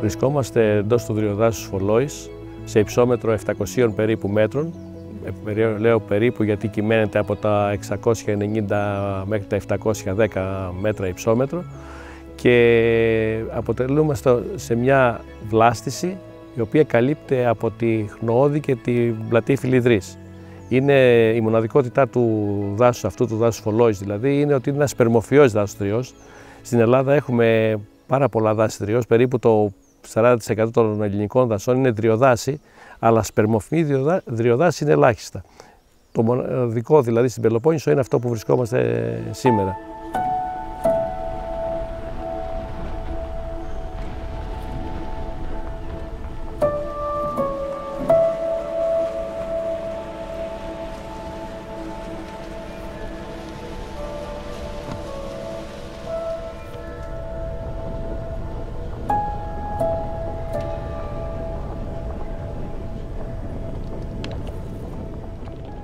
Βρισκόμαστε εντός του δριοδάσους Φωλόης, σε υψόμετρο 700 περίπου μέτρων. Λέω περίπου γιατί κυμαίνεται από τα 690 μέχρι τα 710 μέτρα υψόμετρο και αποτελούμε σε μια βλάστηση η οποία καλύπτεται από τη Χνοόδη και την πλατή Φιλιδρής. Είναι η μοναδικότητά του δάσους αυτού, του δάσους Φωλόης δηλαδή, είναι ότι είναι ένα σπερμοφυός δάσος τριός. Στην Ελλάδα έχουμε πάρα πολλά δάση τριός, περίπου το 40% των ελληνικών δασών είναι δριοδάση, αλλά σπερμοφυή δριοδάση είναι ελάχιστα. Το μοναδικό δηλαδή στην Πελοπόννησο είναι αυτό που βρισκόμαστε σήμερα.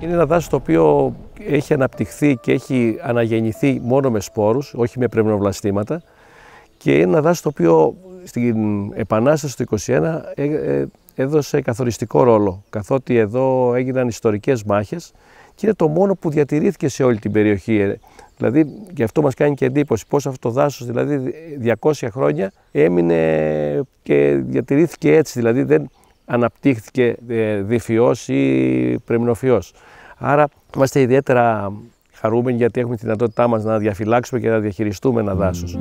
Είναι ένα δάσος το οποίο έχει αναπτυχθεί και έχει αναγεννηθεί μόνο με σπόρους, όχι με πρεμνοβλαστήματα, και είναι ένα δάσος το οποίο στην Επανάσταση του 1921 έδωσε καθοριστικό ρόλο, καθότι εδώ έγιναν ιστορικές μάχες και είναι το μόνο που διατηρήθηκε σε όλη την περιοχή. Δηλαδή, και αυτό μας κάνει και εντύπωση πώς αυτό το δάσος, δηλαδή 200 χρόνια, έμεινε και διατηρήθηκε έτσι, δηλαδή δεν αναπτύχθηκε διφυός ή πρεμνοφυός. Άρα είμαστε ιδιαίτερα χαρούμενοι γιατί έχουμε τη δυνατότητά μας να διαφυλάξουμε και να διαχειριστούμε ένα δάσος.